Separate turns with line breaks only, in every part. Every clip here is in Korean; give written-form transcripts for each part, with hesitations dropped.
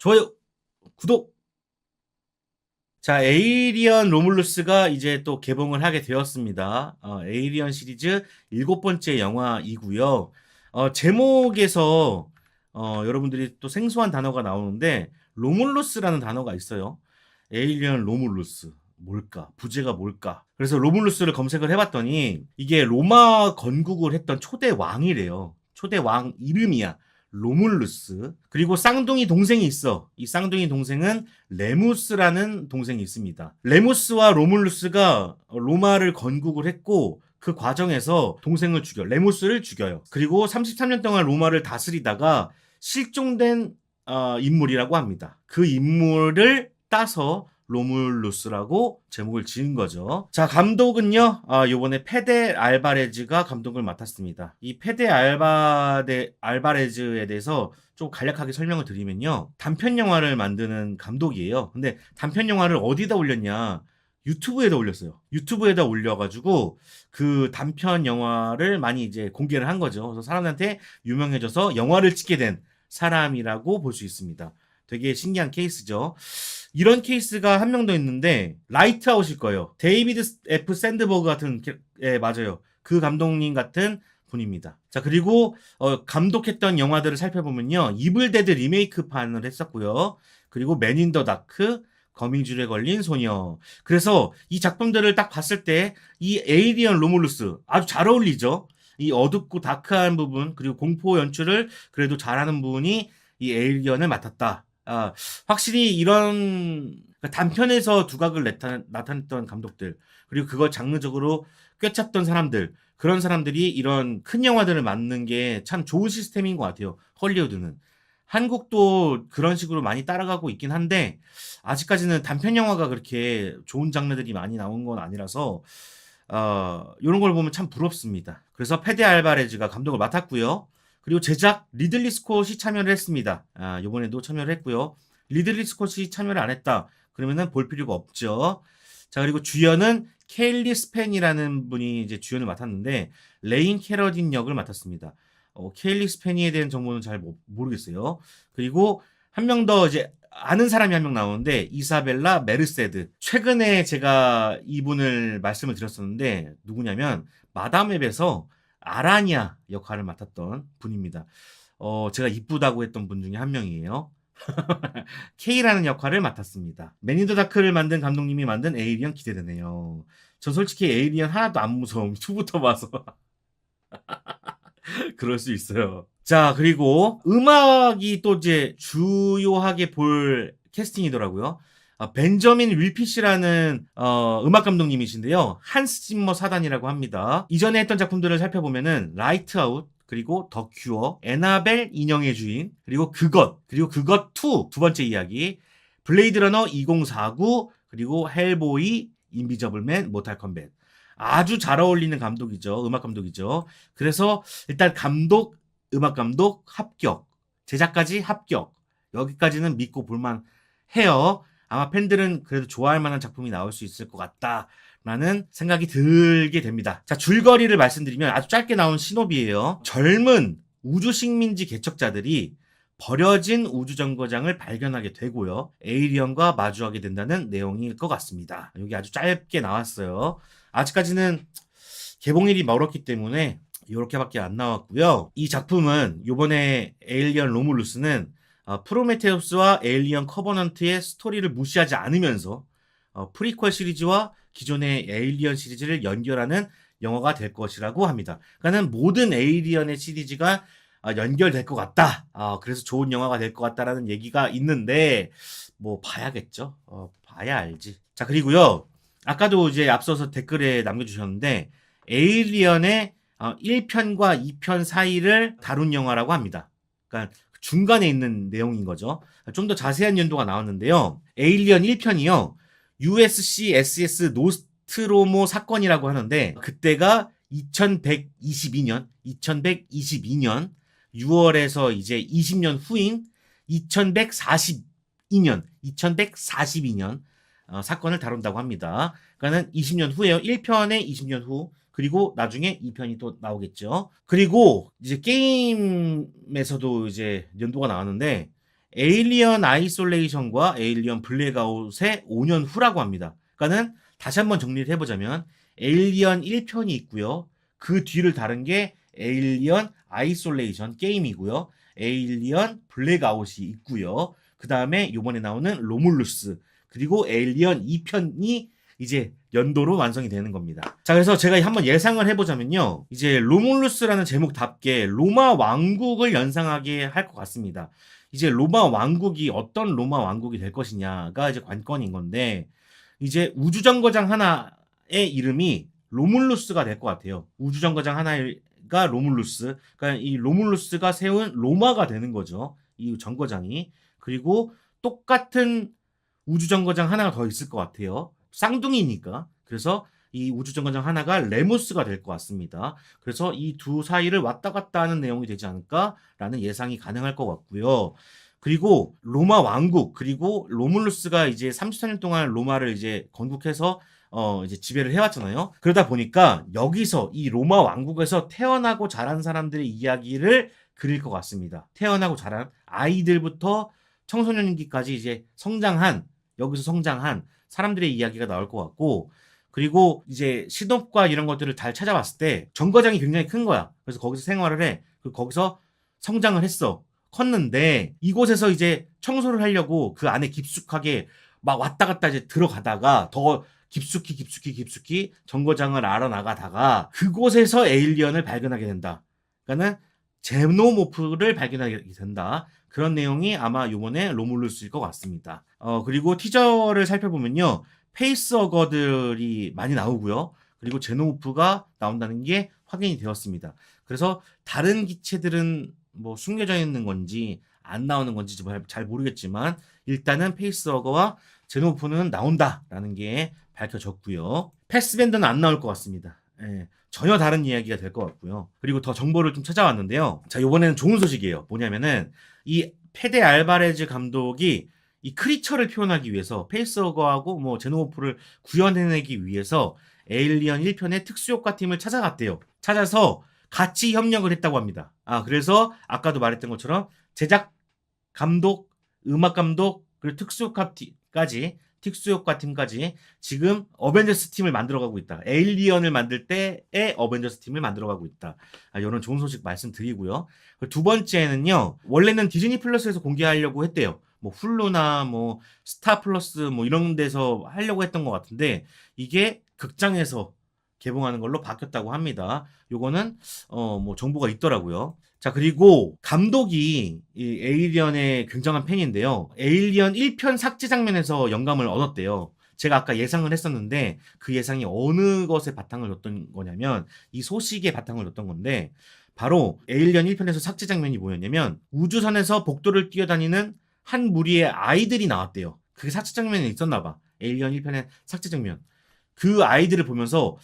좋아요, 구독. 자, 에이리언 로물루스가 이제 또 개봉을 하게 되었습니다. 에이리언 시리즈 일곱 번째 영화이고요. 제목에서 여러분들이 또 생소한 단어가 나오는데 로물루스라는 단어가 있어요. 에이리언 로물루스. 뭘까? 부제가 뭘까? 그래서 로물루스를 검색을 해봤더니 이게 로마 건국을 했던 초대 왕이래요. 초대 왕 이름이야. 로물루스. 그리고 쌍둥이 동생이 있어. 이 쌍둥이 동생은 레무스라는 동생이 있습니다. 레무스와 로물루스가 로마를 건국을 했고 그 과정에서 동생을 죽여, 레무스를 죽여요. 그리고 33년 동안 로마를 다스리다가 실종된 인물이라고 합니다. 그 인물을 따서 로물루스라고 제목을 지은 거죠. 자, 감독은요, 요번에 페데 알바레즈가 감독을 맡았습니다. 이 페데 알바레즈에 대해서 좀 간략하게 설명을 드리면요. 단편 영화를 만드는 감독이에요. 근데 단편 영화를 어디다 올렸냐? 유튜브에다 올렸어요. 유튜브에다 올려가지고 그 단편 영화를 많이 이제 공개를 한 거죠. 그래서 사람들한테 유명해져서 영화를 찍게 된 사람이라고 볼 수 있습니다. 되게 신기한 케이스죠. 이런 케이스가 한 명 더 있는데 라이트아웃일 거예요. 데이비드 F 샌드버그 같은 맞아요. 그 감독님 같은 분입니다. 자, 그리고 감독했던 영화들을 살펴보면요. 이블데드 리메이크판을 했었고요. 그리고 맨 인 더 다크, 거미줄에 걸린 소녀. 그래서 이 작품들을 딱 봤을 때 이 에이리언 로물루스 아주 잘 어울리죠. 이 어둡고 다크한 부분 그리고 공포 연출을 그래도 잘하는 분이 이 에이리언을 맡았다. 확실히 이런 단편에서 두각을 나타냈던 감독들 그리고 그걸 장르적으로 꿰찼던 사람들 그런 사람들이 이런 큰 영화들을 만든 게 참 좋은 시스템인 것 같아요. 헐리우드는. 한국도 그런 식으로 많이 따라가고 있긴 한데 아직까지는 단편 영화가 그렇게 좋은 장르들이 많이 나온 건 아니라서 이런 걸 보면 참 부럽습니다. 그래서 페데 알바레즈가 감독을 맡았고요. 그리고 제작 리들리 스콧이 참여를 했습니다. 이번에도 참여를 했고요. 리들리 스콧이 참여를 안 했다. 그러면은 볼 필요가 없죠. 자, 그리고 주연은 케일리 스펜이라는 분이 이제 주연을 맡았는데 레인 캐러딘 역을 맡았습니다. 케일리 스펜에 대한 정보는 잘 모르겠어요. 그리고 한 명 더 이제 아는 사람이 한 명 나오는데 이사벨라 메르세드. 최근에 제가 이분을 말씀을 드렸었는데 누구냐면 마담 웹에서 아라냐 역할을 맡았던 분입니다. 제가 이쁘다고 했던 분 중에 한 명이에요. K라는 역할을 맡았습니다. 맨 인 더 다크를 만든 감독님이 만든 에이리언 기대되네요. 저 솔직히 에이리언 하나도 안 무서움. 2부터 봐서. 그럴 수 있어요. 자, 그리고 음악이 또 이제 주요하게 볼 캐스팅이더라고요. 벤저민 윌피시라는 음악 감독님이신데요. 한스 짐머 사단이라고 합니다. 이전에 했던 작품들을 살펴보면은 라이트 아웃, 그리고 더 큐어, 에나벨 인형의 주인, 그리고 그것 2, 두 번째 이야기, 블레이드 러너 2049, 그리고 헬보이, 인비저블맨, 모탈 컴뱃. 아주 잘 어울리는 감독이죠. 음악 감독이죠. 그래서 일단 감독, 음악 감독 합격, 제작까지 합격. 여기까지는 믿고 볼만 해요. 아마 팬들은 그래도 좋아할 만한 작품이 나올 수 있을 것 같다라는 생각이 들게 됩니다. 자, 줄거리를 말씀드리면 아주 짧게 나온 시놉이에요. 젊은 우주 식민지 개척자들이 버려진 우주정거장을 발견하게 되고요. 에이리언과 마주하게 된다는 내용일 것 같습니다. 여기 아주 짧게 나왔어요. 아직까지는 개봉일이 멀었기 때문에 이렇게밖에 안 나왔고요. 이 작품은 요번에 에일리언 로물루스는 프로메테우스와 에일리언 커버넌트의 스토리를 무시하지 않으면서 프리퀄 시리즈와 기존의 에일리언 시리즈를 연결하는 영화가 될 것이라고 합니다. 그러니까 모든 에일리언의 시리즈가 연결될 것 같다. 그래서 좋은 영화가 될 것 같다라는 얘기가 있는데 뭐 봐야겠죠. 봐야 알지. 자, 그리고요. 아까도 이제 앞서서 댓글에 남겨주셨는데 에일리언의 1편과 2편 사이를 다룬 영화라고 합니다. 그러니까 중간에 있는 내용인 거죠. 좀 더 자세한 연도가 나왔는데요. 에일리언 1편이요. USC SS 노스트로모 사건이라고 하는데 그때가 2122년 6월에서 이제 20년 후인 2142년 사건을 다룬다고 합니다. 그러니까는 20년 후에요. 1편에 20년 후. 그리고 나중에 2편이 또 나오겠죠. 그리고 이제 게임에서도 이제 연도가 나왔는데 에일리언 아이솔레이션과 에일리언 블랙아웃의 5년 후라고 합니다. 그러니까는 다시 한번 정리를 해보자면 에일리언 1편이 있고요. 그 뒤를 다른 게 에일리언 아이솔레이션 게임이고요. 에일리언 블랙아웃이 있고요. 그 다음에 이번에 나오는 로물루스 그리고 에일리언 2편이 이제 연도로 완성이 되는 겁니다. 자, 그래서 제가 한번 예상을 해보자면요. 이제 로물루스라는 제목답게 로마 왕국을 연상하게 할 것 같습니다. 이제 로마 왕국이 어떤 로마 왕국이 될 것이냐가 이제 관건인 건데, 이제 우주정거장 하나의 이름이 로물루스가 될 것 같아요. 우주정거장 하나가 로물루스. 그러니까 이 로물루스가 세운 로마가 되는 거죠. 이 정거장이. 그리고 똑같은 우주정거장 하나가 더 있을 것 같아요. 쌍둥이니까. 그래서 이 우주정거장 하나가 레무스가 될 것 같습니다. 그래서 이 두 사이를 왔다 갔다 하는 내용이 되지 않을까라는 예상이 가능할 것 같고요. 그리고 로마 왕국 그리고 로물루스가 이제 34년 동안 로마를 이제 건국해서 이제 지배를 해왔잖아요. 그러다 보니까 여기서 이 로마 왕국에서 태어나고 자란 사람들의 이야기를 그릴 것 같습니다. 태어나고 자란 아이들부터 청소년기까지 이제 여기서 성장한 사람들의 이야기가 나올 것 같고, 그리고 이제 신업과 이런 것들을 잘 찾아봤을 때 정거장이 굉장히 큰 거야. 그래서 거기서 생활을 해. 거기서 성장을 했어. 컸는데 이곳에서 이제 청소를 하려고 그 안에 깊숙하게 막 왔다 갔다 이제 들어가다가 더 깊숙이 정거장을 알아나가다가 그곳에서 에일리언을 발견하게 된다. 그러니까는 제노모프를 발견하게 된다. 그런 내용이 아마 이번에 로물루스일 것 같습니다. 그리고 티저를 살펴보면요. 페이스허거들이 많이 나오고요. 그리고 제노모프가 나온다는 게 확인이 되었습니다. 그래서 다른 기체들은 뭐 숨겨져 있는 건지 안 나오는 건지 잘 모르겠지만 일단은 페이스허거와 제노모프는 나온다라는 게 밝혀졌고요. 패스밴드는 안 나올 것 같습니다. 예, 전혀 다른 이야기가 될 것 같고요. 그리고 더 정보를 좀 찾아왔는데요. 자, 이번에는 좋은 소식이에요. 뭐냐면은 이 페데 알바레즈 감독이 이 크리처를 표현하기 위해서 페이스허거하고 뭐 제노모프를 구현해내기 위해서 에일리언 1편의 특수효과팀을 찾아갔대요. 찾아서 같이 협력을 했다고 합니다. 그래서 아까도 말했던 것처럼 제작 감독, 음악 감독, 그리고 특수효과팀까지 지금 어벤져스 팀을 만들어가고 있다. 에일리언을 만들 때의 어벤져스 팀을 만들어가고 있다. 이런 좋은 소식 말씀드리고요. 두 번째는요. 원래는 디즈니 플러스에서 공개하려고 했대요. 뭐 훌루나 뭐 스타 플러스 뭐 이런 데서 하려고 했던 것 같은데 이게 극장에서 개봉하는 걸로 바뀌었다고 합니다. 요거는 뭐 정보가 있더라고요. 자, 그리고 감독이 이 에일리언의 굉장한 팬인데요. 에일리언 1편 삭제 장면에서 영감을 얻었대요. 제가 아까 예상을 했었는데 그 예상이 어느 것에 바탕을 뒀던 거냐면 이 소식에 바탕을 뒀던 건데 바로 에일리언 1편에서 삭제 장면이 뭐였냐면 우주선에서 복도를 뛰어다니는 한 무리의 아이들이 나왔대요. 그게 삭제 장면에 있었나 봐. 에일리언 1편의 삭제 장면. 그 아이들을 보면서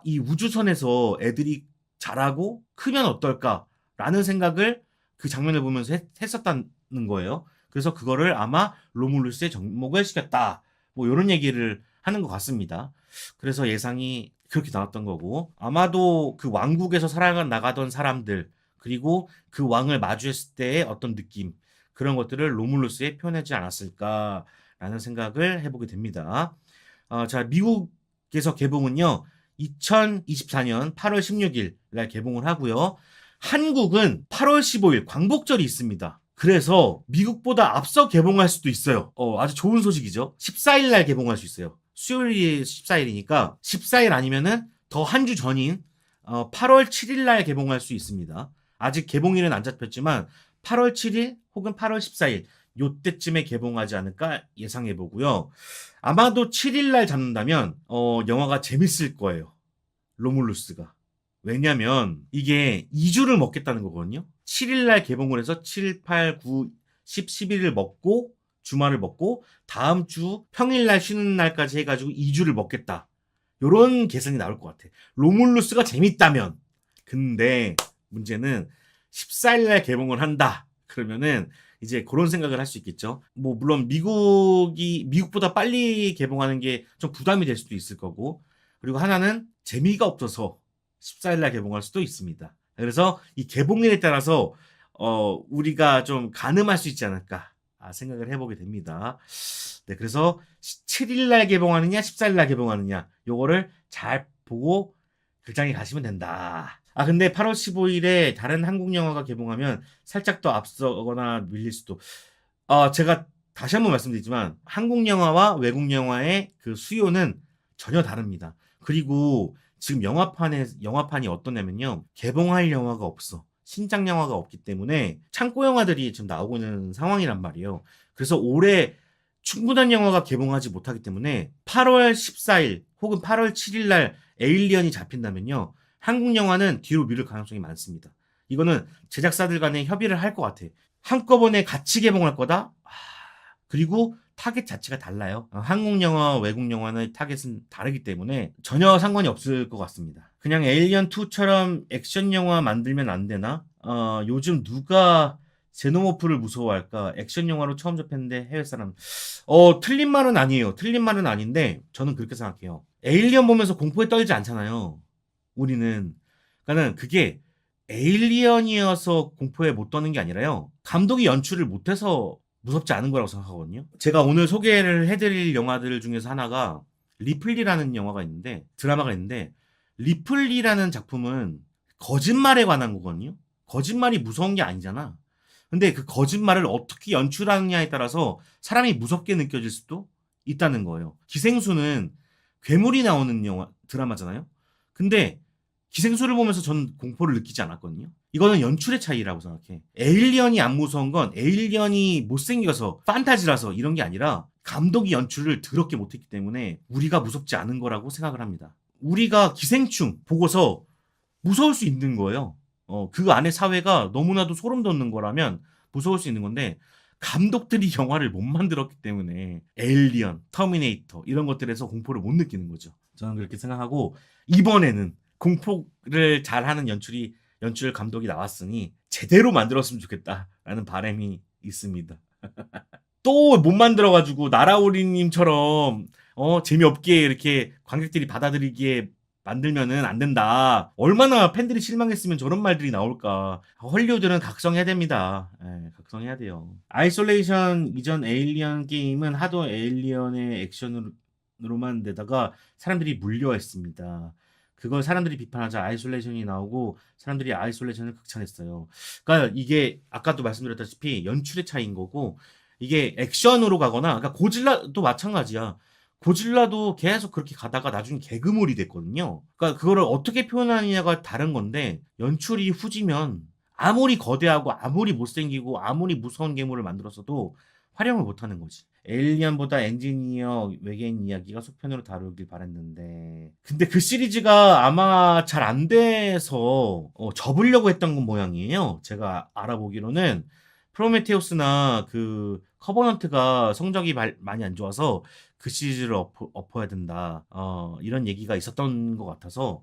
이 우주선에서 애들이 자라고 크면 어떨까라는 생각을 그 장면을 보면서 했었다는 거예요. 그래서 그거를 아마 로물루스에 접목을 시켰다. 뭐 이런 얘기를 하는 것 같습니다. 그래서 예상이 그렇게 나왔던 거고 아마도 그 왕국에서 살아나가던 사람들 그리고 그 왕을 마주했을 때의 어떤 느낌 그런 것들을 로물루스에 표현하지 않았을까라는 생각을 해보게 됩니다. 자, 미국에서 개봉은요. 2024년 8월 16일 날 개봉을 하고요. 한국은 8월 15일 광복절이 있습니다. 그래서 미국보다 앞서 개봉할 수도 있어요. 아주 좋은 소식이죠. 14일 날 개봉할 수 있어요. 수요일이 14일이니까 14일 아니면은 더 한 주 전인 8월 7일 날 개봉할 수 있습니다. 아직 개봉일은 안 잡혔지만 8월 7일 혹은 8월 14일 요때쯤에 개봉하지 않을까 예상해 보고요. 아마도 7일 날 잡는다면 영화가 재밌을 거예요. 로물루스가. 왜냐면 이게 2주를 먹겠다는 거거든요. 7일 날 개봉을 해서 7, 8, 9, 10, 11을 먹고 주말을 먹고 다음 주 평일 날 쉬는 날까지 해가지고 2주를 먹겠다. 요런 계산이 나올 것 같아. 로물루스가 재밌다면. 근데 문제는 14일 날 개봉을 한다. 그러면은 이제 그런 생각을 할 수 있겠죠. 뭐 물론 미국보다 빨리 개봉하는 게 좀 부담이 될 수도 있을 거고 그리고 하나는 재미가 없어서 14일 날 개봉할 수도 있습니다. 그래서 이 개봉일에 따라서 우리가 좀 가늠할 수 있지 않을까 생각을 해보게 됩니다. 네, 그래서 7일 날 개봉하느냐 14일 날 개봉하느냐 요거를 잘 보고 극장에 가시면 된다. 근데 8월 15일에 다른 한국 영화가 개봉하면 살짝 더 앞서거나 밀릴 수도. 제가 다시 한번 말씀드리지만 한국 영화와 외국 영화의 그 수요는 전혀 다릅니다. 그리고 지금 영화판이 어떠냐면요. 개봉할 영화가 없어. 신작 영화가 없기 때문에 창고 영화들이 지금 나오고 있는 상황이란 말이에요. 그래서 올해 충분한 영화가 개봉하지 못하기 때문에 8월 14일 혹은 8월 7일 날 에일리언이 잡힌다면요. 한국 영화는 뒤로 미룰 가능성이 많습니다. 이거는 제작사들 간에 협의를 할 것 같아. 한꺼번에 같이 개봉할 거다? 그리고 타겟 자체가 달라요. 한국 영화, 외국 영화의 타겟은 다르기 때문에 전혀 상관이 없을 것 같습니다. 그냥 에일리언2처럼 액션 영화 만들면 안 되나? 요즘 누가 제노모프를 무서워할까? 액션 영화로 처음 접했는데 해외 사람. 틀린 말은 아니에요. 틀린 말은 아닌데 저는 그렇게 생각해요. 에일리언 보면서 공포에 떨지 않잖아요. 우리는. 그러니까는 그게 에일리언이어서 공포에 못 떠는 게 아니라요. 감독이 연출을 못해서 무섭지 않은 거라고 생각하거든요. 제가 오늘 소개를 해드릴 영화들 중에서 하나가 리플리라는 영화가 있는데 드라마가 있는데 리플리라는 작품은 거짓말에 관한 거거든요. 거짓말이 무서운 게 아니잖아. 근데 그 거짓말을 어떻게 연출하느냐에 따라서 사람이 무섭게 느껴질 수도 있다는 거예요. 기생수는 괴물이 나오는 드라마잖아요. 근데 기생수를 보면서 전 공포를 느끼지 않았거든요. 이거는 연출의 차이라고 생각해. 에일리언이 안 무서운 건 에일리언이 못생겨서 판타지라서 이런 게 아니라 감독이 연출을 더럽게 못했기 때문에 우리가 무섭지 않은 거라고 생각을 합니다. 우리가 기생충 보고서 무서울 수 있는 거예요. 그 안에 사회가 너무나도 소름 돋는 거라면 무서울 수 있는 건데 감독들이 영화를 못 만들었기 때문에 에일리언, 터미네이터 이런 것들에서 공포를 못 느끼는 거죠. 저는 그렇게 생각하고 이번에는 공포를 잘하는 연출 감독이 나왔으니 제대로 만들었으면 좋겠다라는 바람이 있습니다. 또 못 만들어가지고 나라오리님처럼 재미없게 이렇게 관객들이 받아들이기에 만들면은 안 된다. 얼마나 팬들이 실망했으면 저런 말들이 나올까. 헐리우드는 각성해야 됩니다. 각성해야 돼요. 아이솔레이션 이전 에일리언 게임은 하도 에일리언의 액션으로만 내다가 사람들이 물려했습니다. 그걸 사람들이 비판하자 아이솔레이션이 나오고 사람들이 아이솔레이션을 극찬했어요. 그러니까 이게 아까도 말씀드렸다시피 연출의 차이인 거고 이게 액션으로 가거나 그러니까 고질라도 마찬가지야. 고질라도 계속 그렇게 가다가 나중에 개그물이 됐거든요. 그러니까 그거를 어떻게 표현하느냐가 다른 건데 연출이 후지면 아무리 거대하고 아무리 못생기고 아무리 무서운 괴물을 만들었어도 활용을 못하는 거지. 에일리언보다 엔지니어 외계인 이야기가 속편으로 다루길 바랬는데 근데 그 시리즈가 아마 잘 안 돼서 접으려고 했던 건 모양이에요. 제가 알아보기로는 프로메테우스나 그 커버넌트가 성적이 많이 안 좋아서 그 시리즈를 엎어야 된다. 이런 얘기가 있었던 것 같아서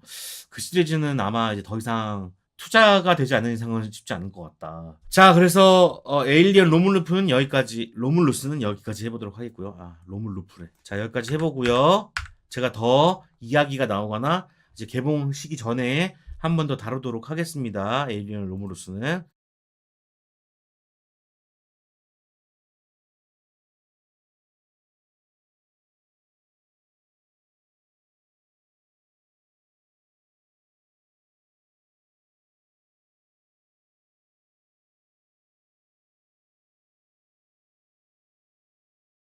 그 시리즈는 아마 이제 더 이상 투자가 되지 않는 이상은 쉽지 않을 것 같다. 자, 그래서 에일리언 로물루스는 여기까지 해보도록 하겠고요. 로물루프래. 자, 여기까지 해보고요. 제가 더 이야기가 나오거나 이제 개봉 시기 전에 한 번 더 다루도록 하겠습니다. 에일리언 로물루스는.